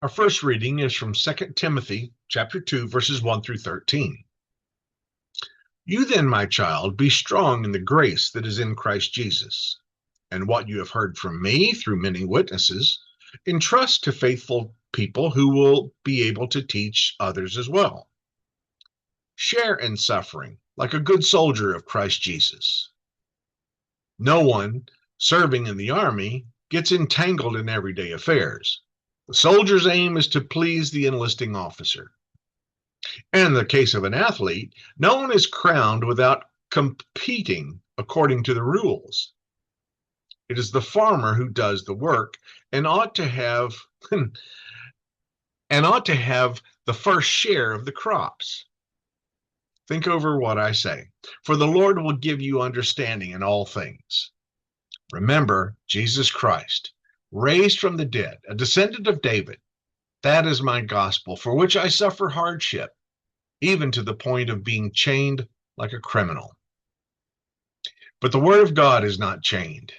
Our first reading is from 2 Timothy chapter 2, verses 1 through 13. You then, my child, be strong in the grace that is in Christ Jesus. And what you have heard from me through many witnesses, entrust to faithful people who will be able to teach others as well. Share in suffering like a good soldier of Christ Jesus. No one serving in the army gets entangled in everyday affairs. The soldier's aim is to please the enlisting officer. And in the case of an athlete, no one is crowned without competing according to the rules. It is the farmer who does the work and ought to have the first share of the crops. Think over what I say, for the Lord will give you understanding in all things. Remember Jesus Christ, raised from the dead, a descendant of David. That is my gospel, for which I suffer hardship, even to the point of being chained like a criminal. But the word of God is not chained.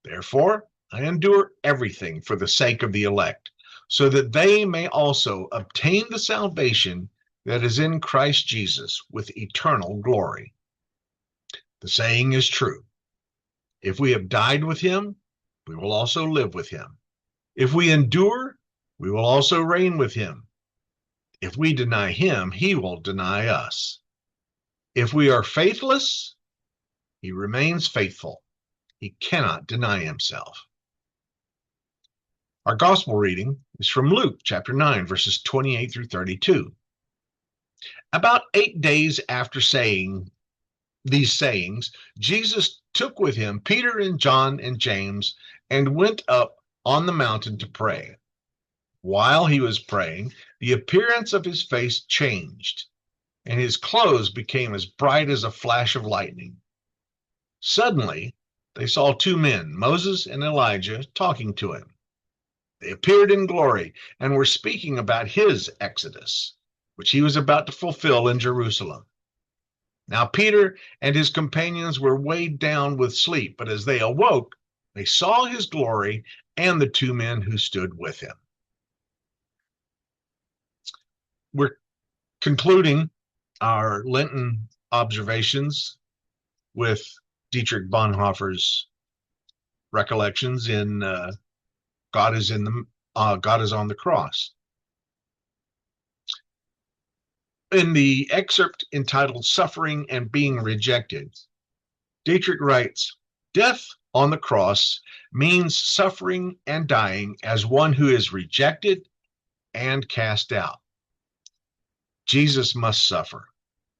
Therefore, I endure everything for the sake of the elect, so that they may also obtain the salvation that is in Christ Jesus with eternal glory. The saying is true. If we have died with him, we will also live with him. If we endure, we will also reign with him. If we deny him, he will deny us. If we are faithless, he remains faithful. He cannot deny himself. Our gospel reading is from Luke chapter 9, verses 28 through 32. About 8 days after saying these sayings, Jesus took with him Peter and John and James and went up on the mountain to pray. While he was praying, the appearance of his face changed, and his clothes became as bright as a flash of lightning. Suddenly, they saw two men, Moses and Elijah, talking to him. They appeared in glory and were speaking about his exodus, which he was about to fulfill in Jerusalem. Now Peter and his companions were weighed down with sleep, but as they awoke, they saw his glory and the two men who stood with him. We're concluding our Lenten observations with Dietrich Bonhoeffer's recollections in God is on the cross. In the excerpt entitled Suffering and Being Rejected, Dietrich writes, "Death on the cross means suffering and dying as one who is rejected and cast out. Jesus must suffer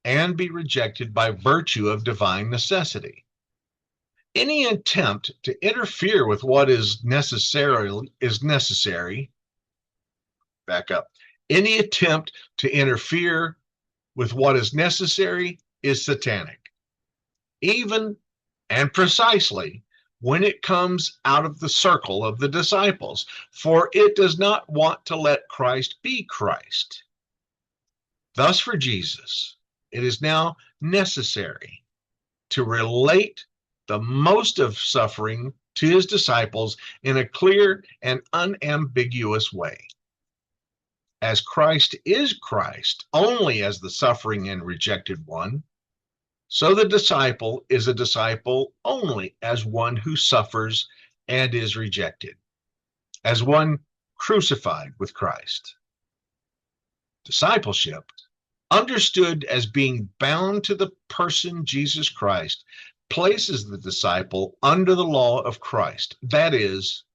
and be rejected by virtue of divine necessity. Any attempt to interfere with what is necessary. Any attempt to interfere with what is necessary is satanic, even and precisely when it comes out of the circle of the disciples, for it does not want to let Christ be Christ. Thus, for Jesus, it is now necessary to relate the most of suffering to his disciples in a clear and unambiguous way. As Christ is Christ only as the suffering and rejected one, so the disciple is a disciple only as one who suffers and is rejected, as one crucified with Christ. Discipleship, understood as being bound to the person Jesus Christ, places the disciple under the law of Christ, that is,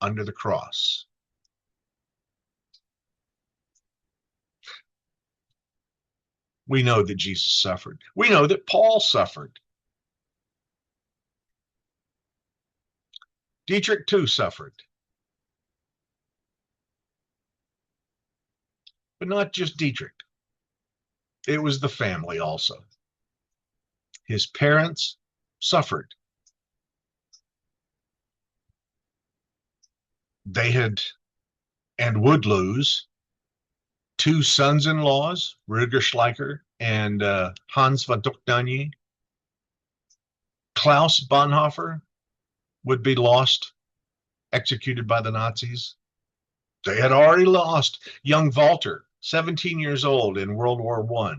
under the cross. We know that Jesus suffered. We know that Paul suffered. Dietrich too suffered. But not just Dietrich. It was the family also. His parents suffered. They had and would lose two sons-in-laws, Rüdiger Schleicher and Hans von Tuchtdanje. Klaus Bonhoeffer would be lost, executed by the Nazis. They had already lost young Walter, 17 years old, in World War I,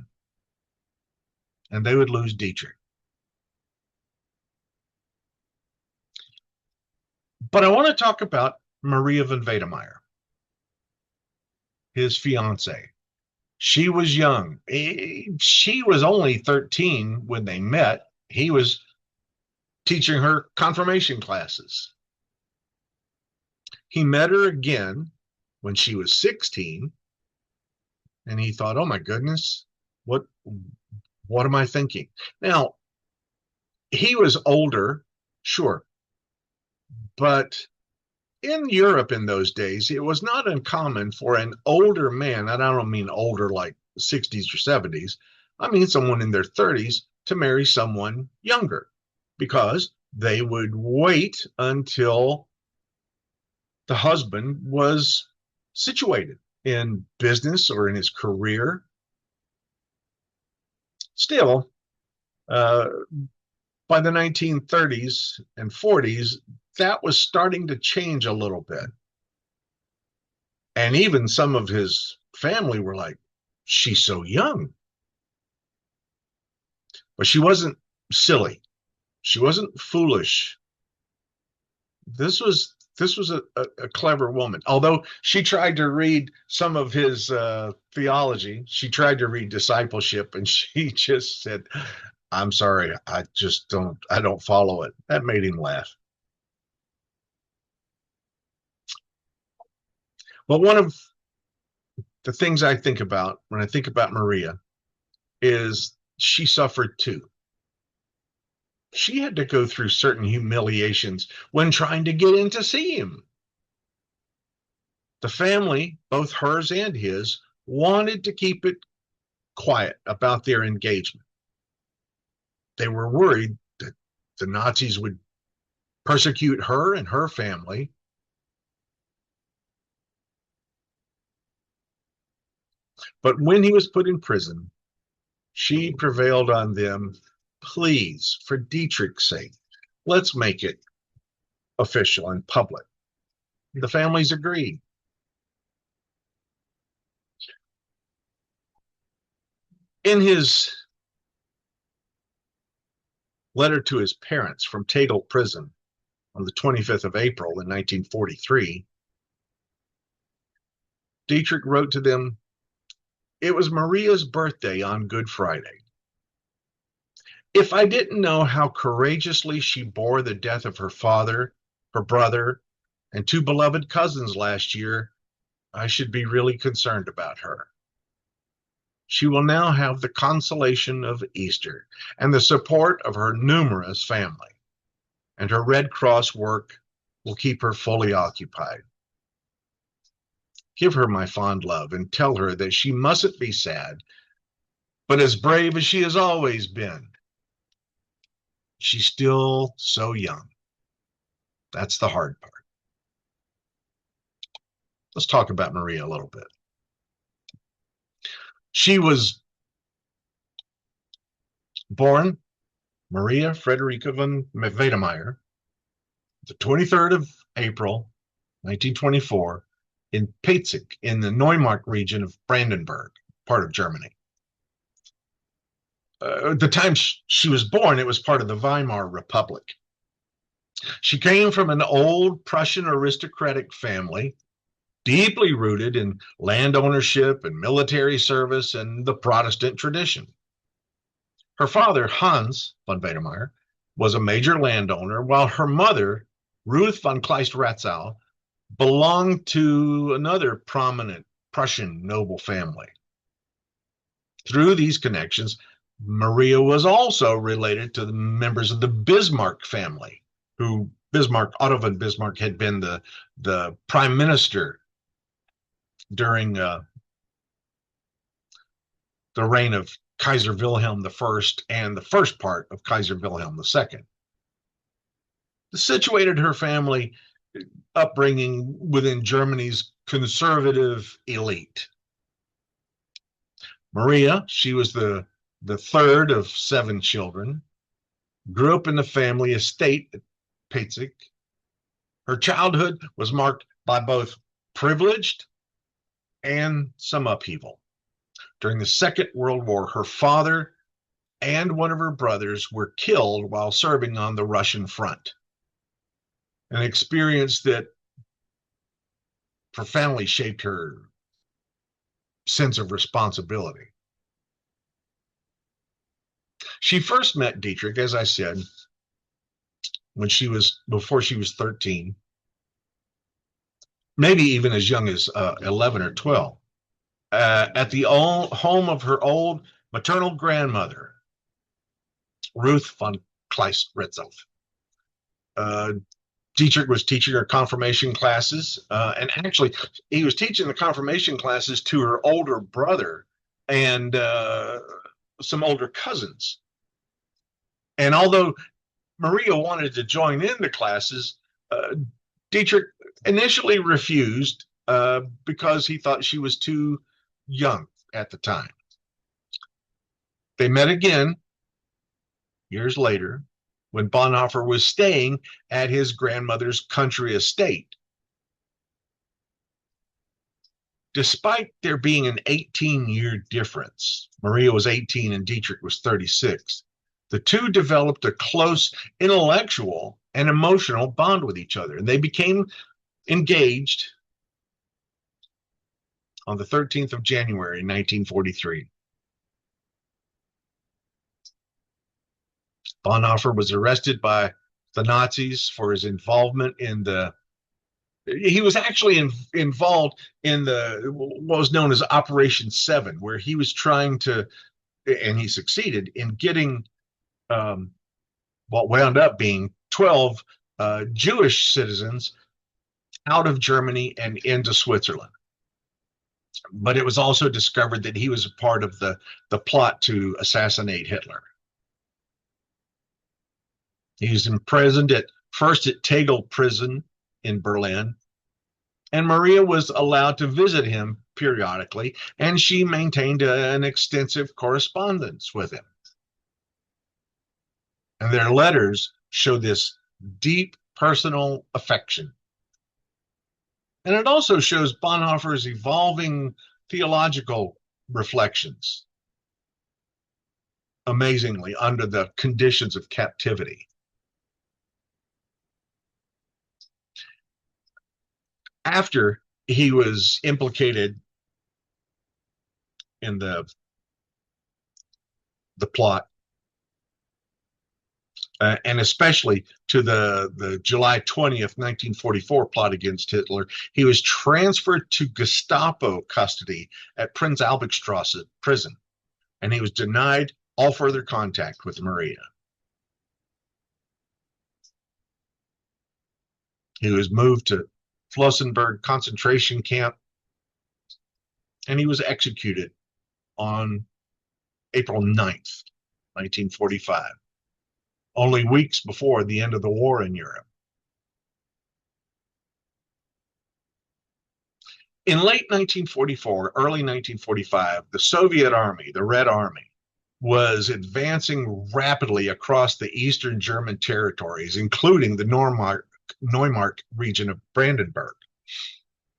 and they would lose Dietrich. But I want to talk about Maria von Wedemeyer, his fiance. She was young. She was only 13 when they met. He was teaching her confirmation classes. He met her again when she was 16, and he thought, "Oh my goodness, what am I thinking?" Now, he was older, sure, but in Europe in those days, it was not uncommon for an older man, and I don't mean older like 60s or 70s, I mean someone in their 30s, to marry someone younger, because they would wait until the husband was situated in business or in his career. Still, uh, by the 1930s and 40s, that was starting to change a little bit. And even some of his family were like, "She's so young." But she wasn't silly. She wasn't foolish. This was a clever woman. Although she tried to read some of his theology, she tried to read discipleship, and she just said, "I'm sorry, I don't follow it." That made him laugh. But one of the things I think about when I think about Maria is she suffered too. She had to go through certain humiliations when trying to get in to see him. The family, both hers and his, wanted to keep it quiet about their engagement. They were worried that the Nazis would persecute her and her family. But when he was put in prison, she prevailed on them. "Please, for Dietrich's sake, let's make it official and public." The families agreed. In his letter to his parents from Tegel prison on the 25th of April in 1943, Dietrich wrote to them, "It was Maria's birthday on Good Friday. If I didn't know how courageously she bore the death of her father, her brother, and two beloved cousins last year, I should be really concerned about her. She will now have the consolation of Easter and the support of her numerous family, and her Red Cross work will keep her fully occupied. Give her my fond love and tell her that she mustn't be sad, but as brave as she has always been. She's still so young." That's the hard part. Let's talk about Maria a little bit. She was born Maria Frederica von Wedemeyer, the 23rd of April, 1924, in Petzig, in the Neumark region of Brandenburg, part of Germany. At the time she was born, it was part of the Weimar Republic. She came from an old Prussian aristocratic family, deeply rooted in land ownership and military service and the Protestant tradition. Her father, Hans von Wedemeyer, was a major landowner, while her mother, Ruth von Kleist-Ratzow, belonged to another prominent Prussian noble family. Through these connections, Maria was also related to the members of the Bismarck family, who Otto von Bismarck had been the prime minister during the reign of Kaiser Wilhelm I and the first part of Kaiser Wilhelm II. Situated her family upbringing within Germany's conservative elite. Maria, she was the third of 7 children, grew up in the family estate at Petzig. Her childhood was marked by both privileged, and some upheaval. During the Second World War, her father and one of her brothers were killed while serving on the Russian front. An experience that profoundly shaped her sense of responsibility. She first met Dietrich, as I said, before she was 13, maybe even as young as 11 or 12, at the home of her old maternal grandmother, Ruth von Kleist-Retzow. Dietrich was teaching her confirmation classes, and actually, he was teaching the confirmation classes to her older brother and some older cousins. And although Maria wanted to join in the classes, Dietrich initially refused because he thought she was too young at the time. They met again years later when Bonhoeffer was staying at his grandmother's country estate. Despite there being an 18-year difference, Maria was 18 and Dietrich was 36, the two developed a close intellectual and emotional bond with each other, and they became engaged on the 13th of January, 1943. Bonhoeffer was arrested by the Nazis for his involvement he was actually involved in what was known as Operation 7, where he was trying to, and he succeeded in getting what wound up being 12 Jewish citizens out of Germany and into Switzerland. But it was also discovered that he was a part of the plot to assassinate Hitler. He was imprisoned first at Tegel prison in Berlin, and Maria was allowed to visit him periodically, and she maintained an extensive correspondence with him. And their letters show this deep personal affection. And it also shows Bonhoeffer's evolving theological reflections, amazingly, under the conditions of captivity. After he was implicated in the plot, and especially to the July 20th, 1944 plot against Hitler, he was transferred to Gestapo custody at Prinz Albrechtstrasse prison, and he was denied all further contact with Maria. He was moved to Flossenburg concentration camp, and he was executed on April 9th, 1945, only weeks before the end of the war in Europe. In late 1944, early 1945, the Soviet Army, the Red Army, was advancing rapidly across the eastern German territories, including the Neumark region of Brandenburg.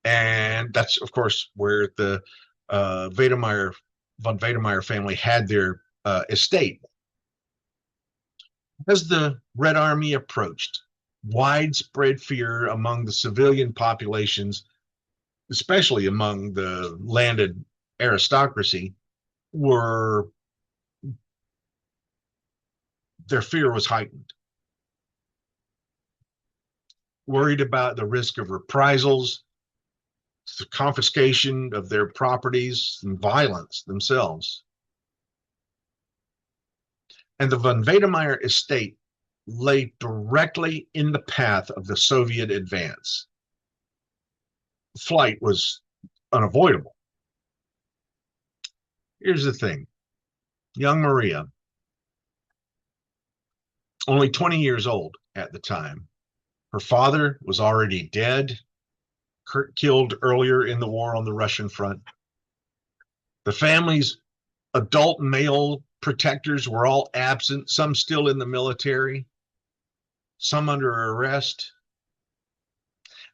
And that's, of course, where the von Wedemeyer family had their estate. As the Red Army approached, widespread fear among the civilian populations, especially among the landed aristocracy, their fear was heightened. Worried about the risk of reprisals, the confiscation of their properties, and violence themselves. And the von Wedemeyer estate lay directly in the path of the Soviet advance. Flight was unavoidable. Here's the thing. Young Maria, only 20 years old at the time, her father was already dead, killed earlier in the war on the Russian front. The family's adult male protectors were all absent, some still in the military, some under arrest.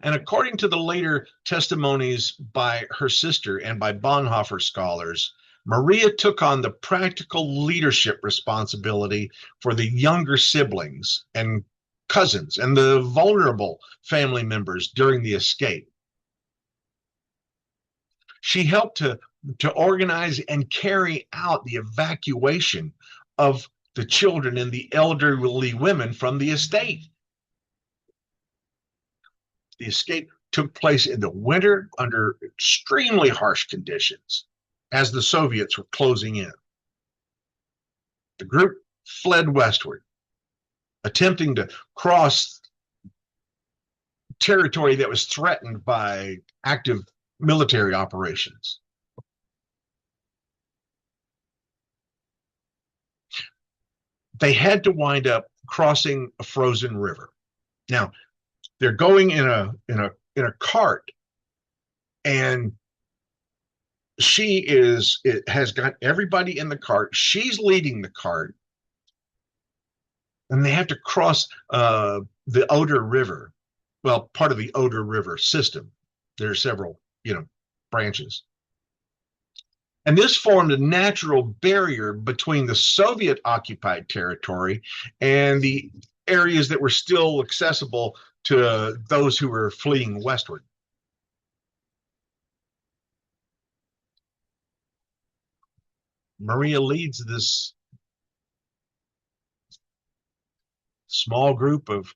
And according to the later testimonies by her sister and by Bonhoeffer scholars, Maria took on the practical leadership responsibility for the younger siblings and cousins and the vulnerable family members during the escape. She helped to organize and carry out the evacuation of the children and the elderly women from the estate. The escape took place in the winter under extremely harsh conditions as the Soviets were closing in. The group fled westward, attempting to cross territory that was threatened by active military operations. They had to wind up crossing a frozen river. Now, they're going in a cart, and it has got everybody in the cart. She's leading the cart, and they have to cross the Oder River. Well, part of the Oder River system. There are several, branches. And this formed a natural barrier between the Soviet occupied territory and the areas that were still accessible to those who were fleeing westward. Maria leads this small group of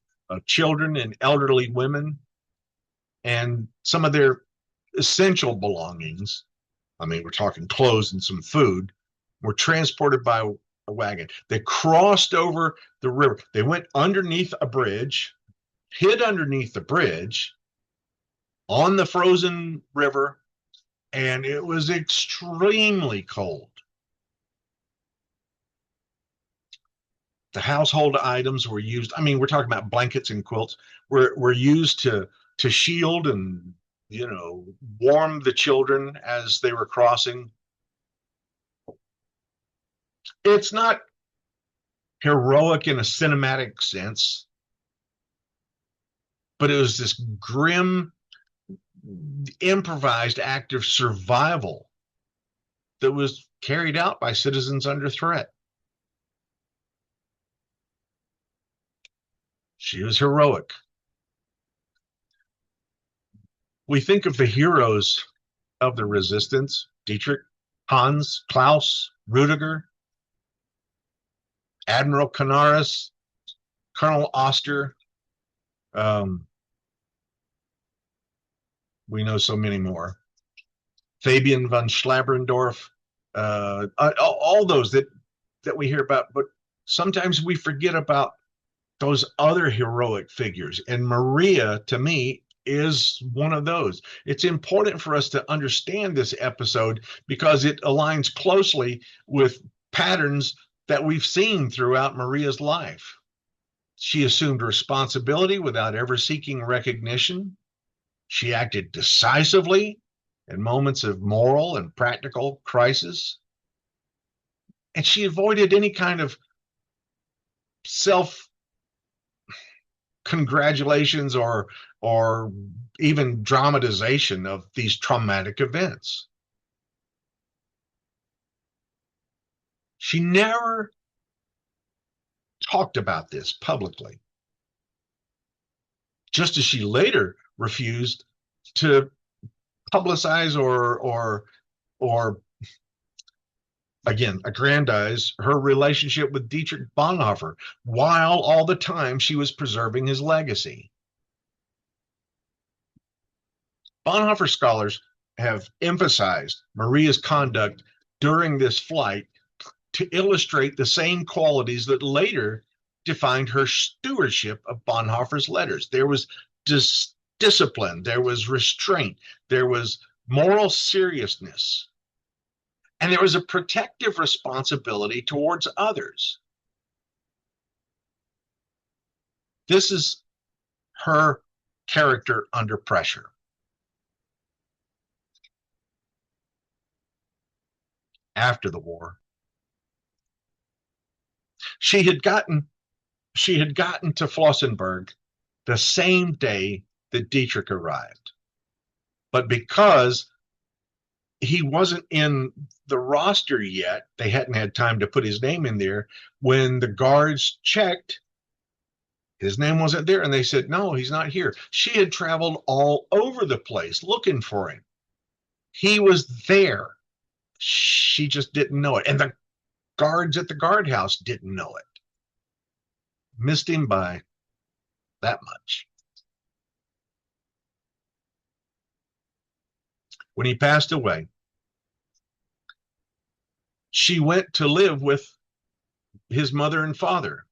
children and elderly women, and some of their essential belongings, I mean, we're talking clothes and some food, were transported by a wagon. They crossed over the river. They went underneath a bridge, hid underneath the bridge on the frozen river, and it was extremely cold. The household items were used. I mean, we're talking about blankets and quilts were used to shield and warm the children as they were crossing. It's not heroic in a cinematic sense, but it was this grim, improvised act of survival that was carried out by citizens under threat. She was heroic. We think of the heroes of the resistance: Dietrich, Hans, Klaus, Rudiger, Admiral Canaris, Colonel Oster. We know so many more. Fabian von Schlabrendorf, all those that we hear about, but sometimes we forget about those other heroic figures. And Maria, to me, is one of those. It's important for us to understand this episode because it aligns closely with patterns that we've seen throughout Maria's life. She assumed responsibility without ever seeking recognition. She acted decisively in moments of moral and practical crisis. And she avoided any kind of self-congratulations or even dramatization of these traumatic events. She never talked about this publicly, just as she later refused to publicize or again, aggrandize her relationship with Dietrich Bonhoeffer, while all the time she was preserving his legacy. Bonhoeffer scholars have emphasized Maria's conduct during this flight to illustrate the same qualities that later defined her stewardship of Bonhoeffer's letters. There was discipline, there was restraint, there was moral seriousness, and there was a protective responsibility towards others. This is her character under pressure. After the war, she had gotten to Flossenburg the same day that Dietrich arrived. But because he wasn't in the roster yet, they hadn't had time to put his name in there. When the guards checked, his name wasn't there, and they said, no, he's not here. She had traveled all over the place looking for him. He was there. She just didn't know it. And the guards at the guardhouse didn't know it. Missed him by that much. When he passed away, she went to live with his mother and father,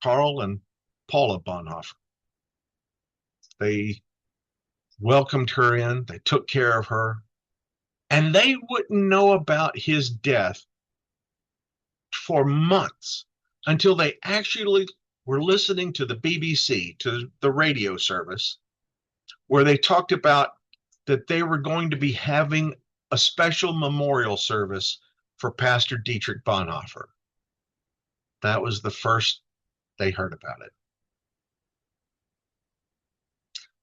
Karl and Paula Bonhoeffer. They welcomed her in, they took care of her, and they wouldn't know about his death for months until they actually were listening to the BBC, to the radio service, where they talked about that they were going to be having a special memorial service for Pastor Dietrich Bonhoeffer. That was the first they heard about it.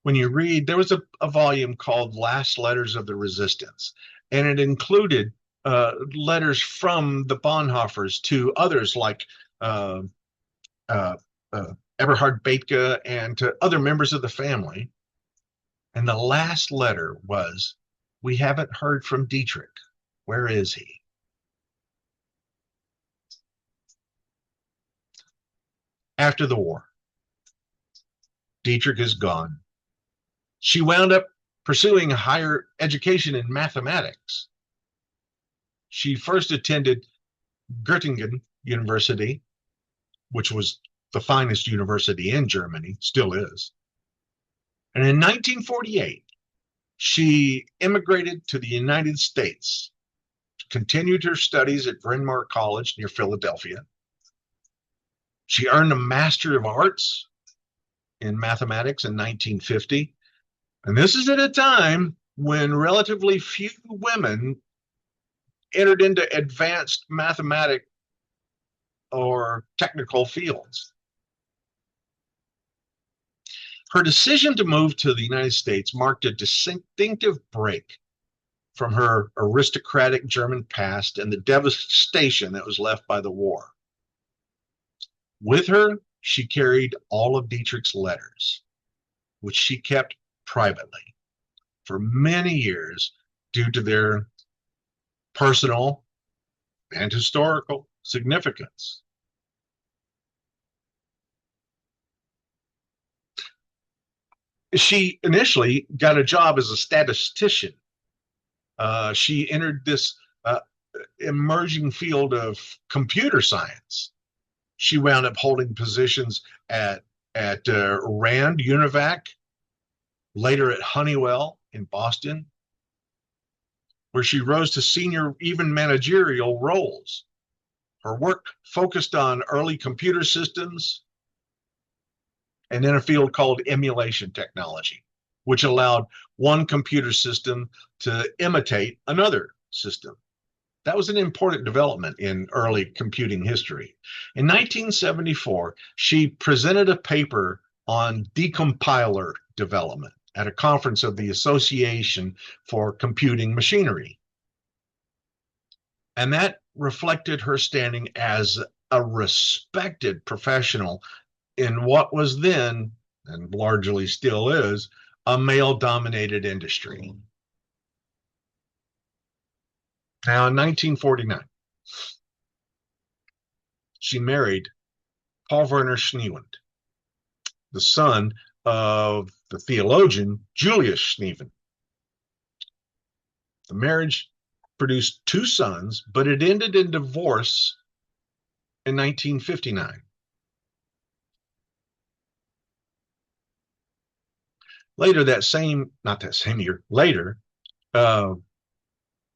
When you read, there was a volume called Last Letters of the Resistance, and it included letters from the Bonhoeffers to others like Eberhard Bethke and to other members of the family. And the last letter was, "We haven't heard from Dietrich. Where is he?" After the war, Dietrich is gone. She wound up pursuing higher education in mathematics. She first attended Göttingen University, which was the finest university in Germany, still is. And in 1948, she immigrated to the United States, continued her studies at Bryn Mawr College near Philadelphia. She earned a Master of Arts in mathematics in 1950. And this is at a time when relatively few women entered into advanced mathematic or technical fields. Her decision to move to the United States marked a distinctive break from her aristocratic German past and the devastation that was left by the war. With her, she carried all of Dietrich's letters, which she kept privately for many years due to their personal and historical significance. She initially got a job as a statistician. She entered this emerging field of computer science. She wound up holding positions at Rand Univac, later at Honeywell in Boston, where she rose to senior, even managerial roles. Her work focused on early computer systems and in a field called emulation technology, which allowed one computer system to imitate another system. That was an important development in early computing history. In 1974, she presented a paper on decompiler development at a conference of the Association for Computing Machinery. And that reflected her standing as a respected professional in what was then, and largely still is, a male-dominated industry. Now, in 1949, she married Paul Werner Schneewand, the son of the theologian Julius Schneewand. The marriage produced two sons, but it ended in divorce in 1959. Later that same, not that same year, later,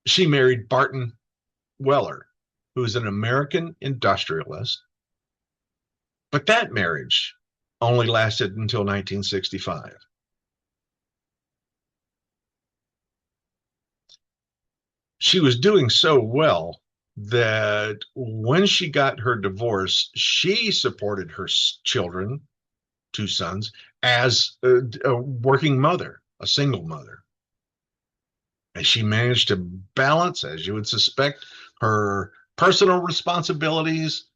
she married Barton Weller, who is an American industrialist. But that marriage only lasted until 1965. She was doing so well that when she got her divorce, she supported her children, two sons, as a working mother, a single mother. And she managed to balance, as you would suspect, her personal responsibilities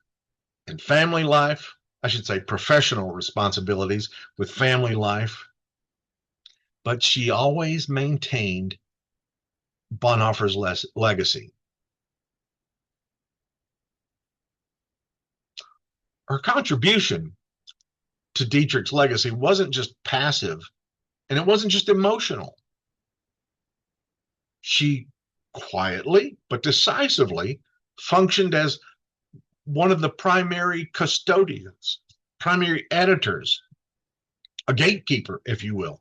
and family life. I should say professional responsibilities with family life. But she always maintained Bonhoeffer's legacy. Her contribution to Dietrich's legacy wasn't just passive, and it wasn't just emotional. She quietly but decisively functioned as one of the primary custodians, primary editors, a gatekeeper, if you will,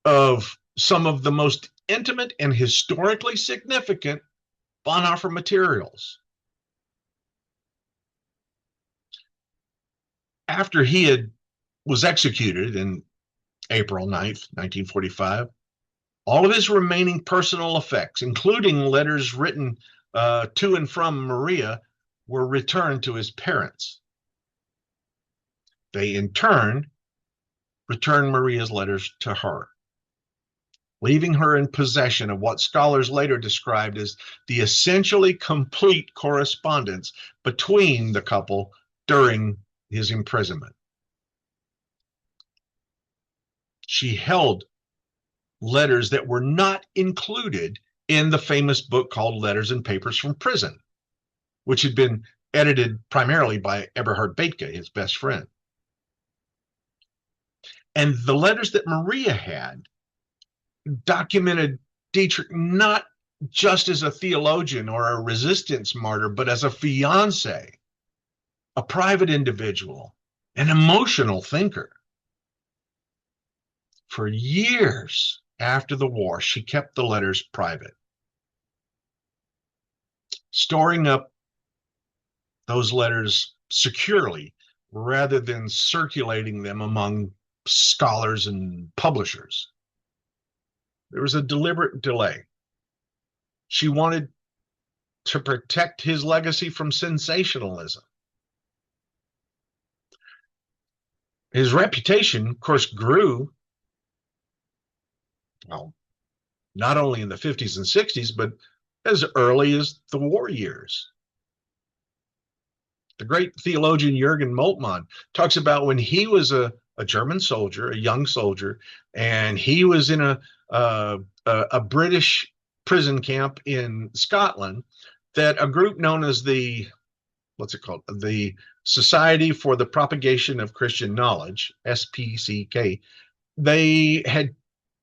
of some of the most intimate and historically significant Bonhoeffer materials. After he was executed in April 9th, 1945, all of his remaining personal effects, including letters written to and from Maria, were returned to his parents. They, in turn, returned Maria's letters to her, leaving her in possession of what scholars later described as the essentially complete correspondence between the couple during his imprisonment. She held letters that were not included in the famous book called Letters and Papers from Prison, which had been edited primarily by Eberhard Bethge, his best friend. And the letters that Maria had documented Dietrich not just as a theologian or a resistance martyr, but as a fiance, a private individual, an emotional thinker. For years after the war, she kept the letters private, storing up those letters securely rather than circulating them among scholars and publishers. There was a deliberate delay. She wanted to protect his legacy from sensationalism. His reputation, of course, grew, well, not only in the 50s and 60s, but as early as the war years. The great theologian Jürgen Moltmann talks about when he was a German soldier, a young soldier, and he was in a British prison camp in Scotland, that a group known as the, what's it called? The Society for the Propagation of Christian Knowledge, SPCK, they had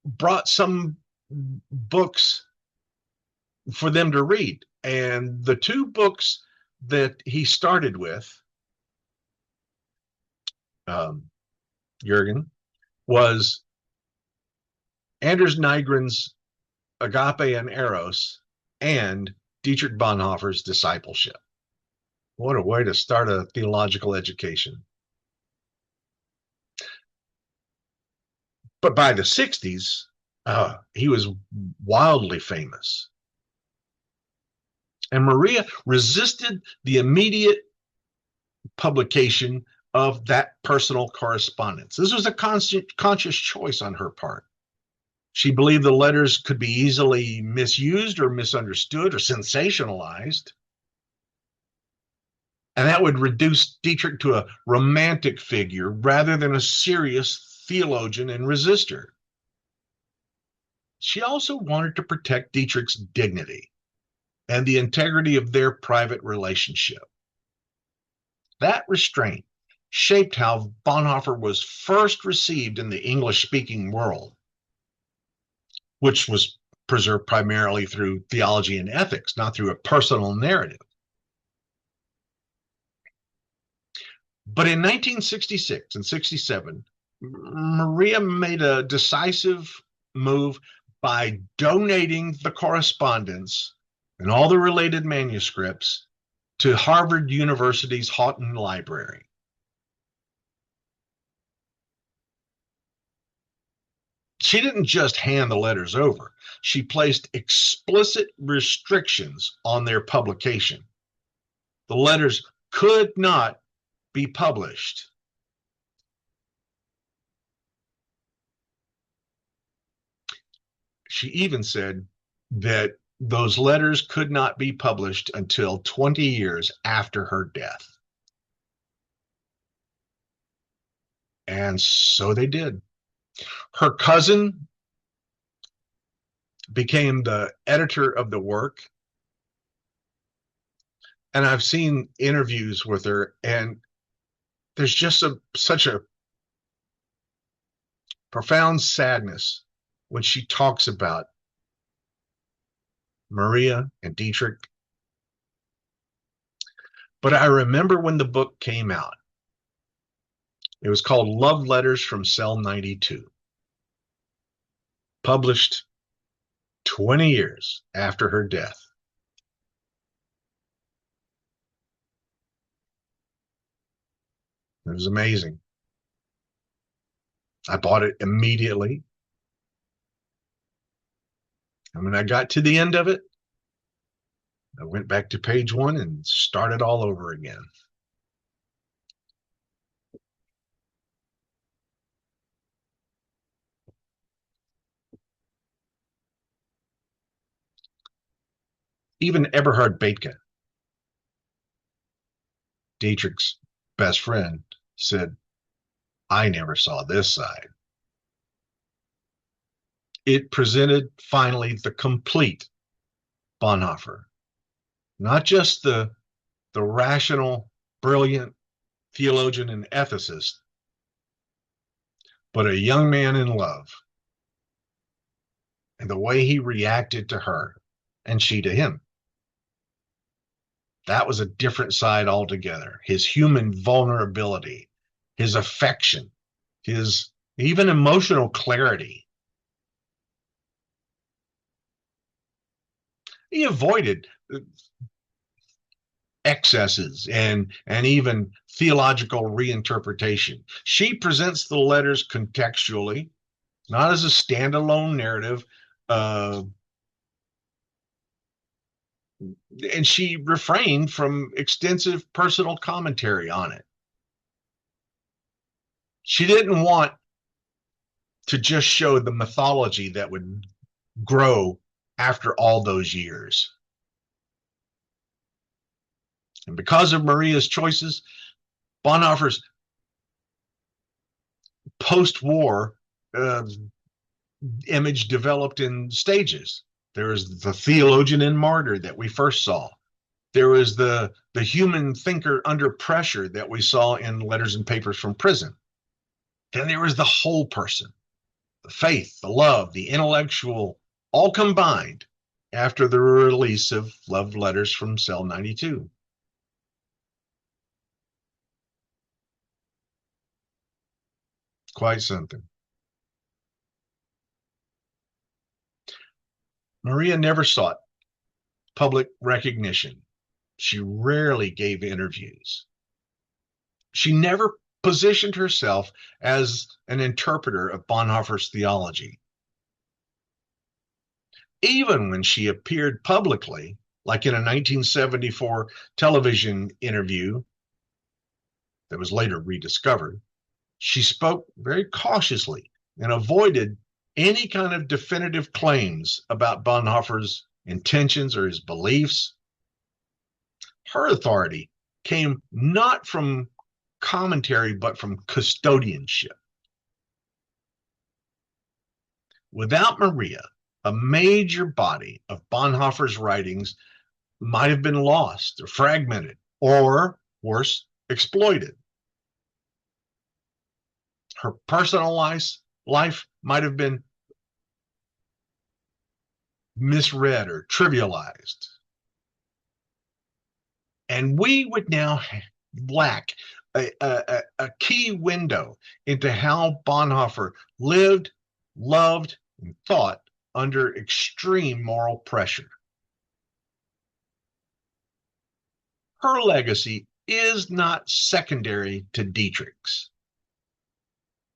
brought some books for them to read. And the two books that he started with, Jürgen, was Anders Nygren's Agape and Eros and Dietrich Bonhoeffer's Discipleship. What a way to start a theological education. But by the 60s, he was wildly famous. And Maria resisted the immediate publication of that personal correspondence. This was a conscious choice on her part. She believed the letters could be easily misused or misunderstood or sensationalized. And that would reduce Dietrich to a romantic figure rather than a serious theologian and resistor. She also wanted to protect Dietrich's dignity and the integrity of their private relationship. That restraint shaped how Bonhoeffer was first received in the English-speaking world, which was preserved primarily through theology and ethics, not through a personal narrative. But in 1966 and 67, Maria made a decisive move by donating the correspondence and all the related manuscripts to Harvard University's Houghton Library. She didn't just hand the letters over. She placed explicit restrictions on their publication. The letters could not be published. She even said that those letters could not be published until 20 years after her death. And so they did. Her cousin became the editor of the work. And I've seen interviews with her, and there's just such a profound sadness when she talks about Maria and Dietrich. But I remember when the book came out, it was called Love Letters from Cell 92, published 20 years after her death. It was amazing. I bought it immediately. And when I got to the end of it, I went back to page 1 and started all over again. Even Eberhard Bethge, Dietrich's best friend, said, I never saw this side. It presented finally the complete Bonhoeffer, not just the rational, brilliant theologian and ethicist, but a young man in love. And the way he reacted to her and she to him. That was a different side altogether. His human vulnerability, his affection, his even emotional clarity. He avoided excesses and even theological reinterpretation. She presents the letters contextually, not as a standalone narrative, and she refrained from extensive personal commentary on it. She didn't want to just show the mythology that would grow after all those years. And because of Maria's choices, Bonhoeffer's post-war image developed in stages. There was the theologian and martyr that we first saw. There was the human thinker under pressure that we saw in Letters and Papers from Prison. Then there was the whole person, the faith, the love, the intellectual, all combined after the release of Love Letters from Cell 92. Quite something. Maria never sought public recognition. She rarely gave interviews. She never positioned herself as an interpreter of Bonhoeffer's theology. Even when she appeared publicly, like in a 1974 television interview that was later rediscovered, she spoke very cautiously and avoided any kind of definitive claims about Bonhoeffer's intentions or his beliefs. Her authority came not from commentary, but from custodianship. Without Maria, a major body of Bonhoeffer's writings might have been lost or fragmented, or worse, exploited. Her personal life might have been misread or trivialized. And we would now lack a key window into how Bonhoeffer lived, loved, and thought under extreme moral pressure. Her legacy is not secondary to Dietrich's.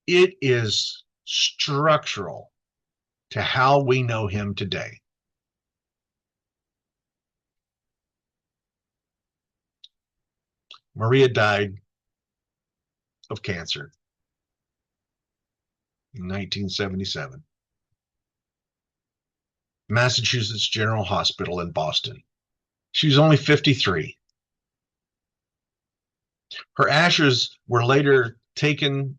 It is structural to how we know him today. Maria died of cancer in 1977. Massachusetts General Hospital in Boston. She was only 53. Her ashes were later taken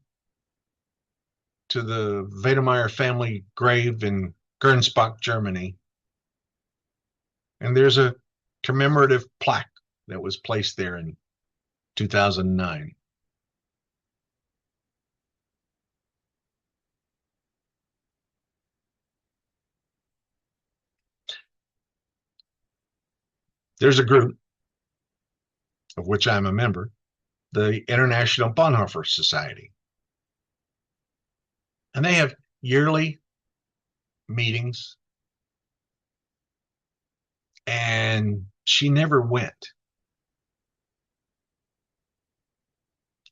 to the Wedemeyer family grave in Gernsbach, Germany. And there's a commemorative plaque that was placed there in 2009. There's a group of which I'm a member, the International Bonhoeffer Society. And they have yearly meetings, and she never went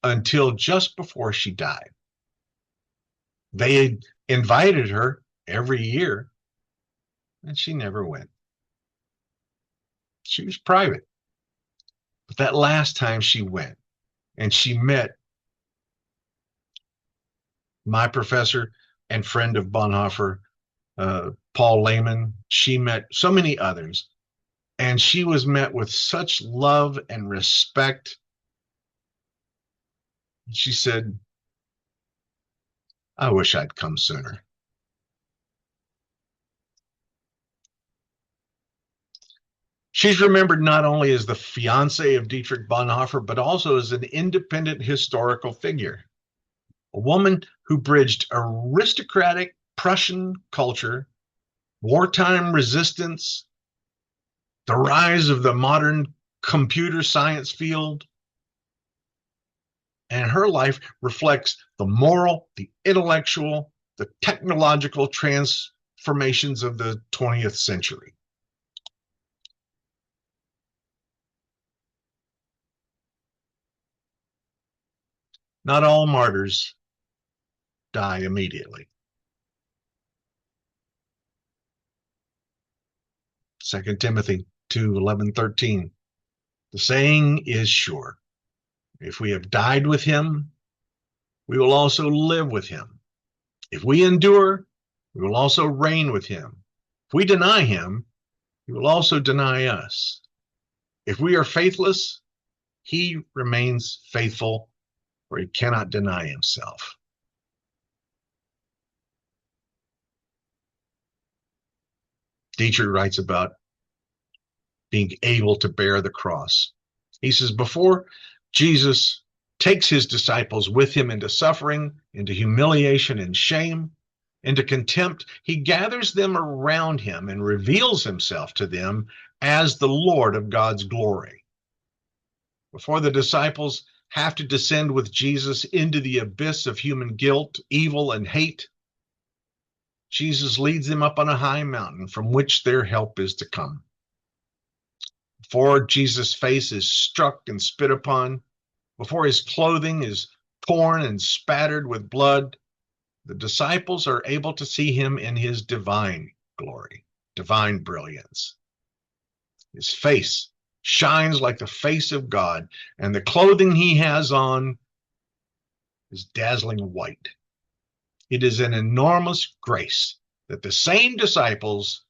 until just before she died. They had invited her every year, and she never went. She was private. But that last time she went, and she met my professor and friend of Bonhoeffer, Paul Lehman. She met so many others, and she was met with such love and respect. She said, I wish I'd come sooner. She's remembered not only as the fiancée of Dietrich Bonhoeffer, but also as an independent historical figure, a woman who bridged aristocratic Prussian culture, wartime resistance, the rise of the modern computer science field. And her life reflects the moral, the intellectual, the technological transformations of the 20th century. Not all martyrs die immediately. 2 Timothy 2:11-13. The saying is sure. If we have died with him, we will also live with him. If we endure, we will also reign with him. If we deny him, he will also deny us. If we are faithless, he remains faithful, for he cannot deny himself. Dietrich writes about being able to bear the cross. He says, before Jesus takes his disciples with him into suffering, into humiliation and shame, into contempt, he gathers them around him and reveals himself to them as the Lord of God's glory. Before the disciples have to descend with Jesus into the abyss of human guilt, evil, and hate, Jesus leads them up on a high mountain from which their help is to come. Before Jesus' face is struck and spit upon, before his clothing is torn and spattered with blood, the disciples are able to see him in his divine glory, divine brilliance. His face shines like the face of God, and the clothing he has on is dazzling white. It is an enormous grace that the same disciples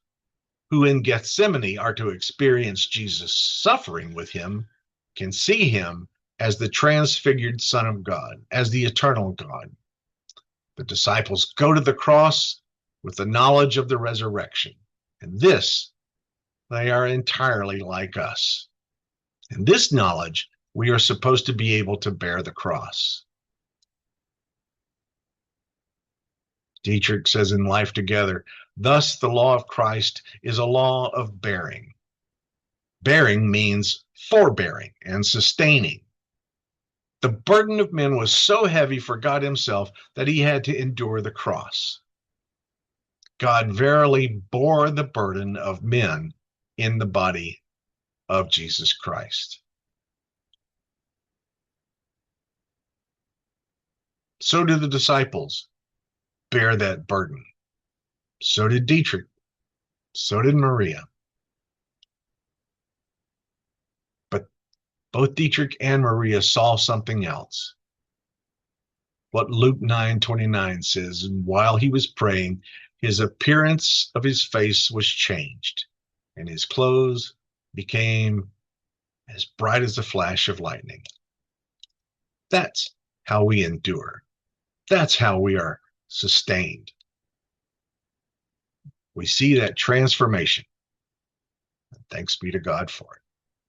who in Gethsemane are to experience Jesus suffering with him can see him as the transfigured Son of God, as the eternal God. The disciples go to the cross with the knowledge of the resurrection. And this, they are entirely like us. In this knowledge, we are supposed to be able to bear the cross. Dietrich says in Life Together, thus the law of Christ is a law of bearing. Bearing means forbearing and sustaining. The burden of men was so heavy for God himself that he had to endure the cross. God verily bore the burden of men in the body of Jesus Christ. So do the disciples bear that burden. So did Dietrich. So did Maria. But both Dietrich and Maria saw something else. What Luke 9:29 says, and while he was praying, His appearance of his face was changed, and his clothes became as bright as a flash of lightning. That's how we endure. That's how we are sustained. We see that transformation. Thanks be to God for it.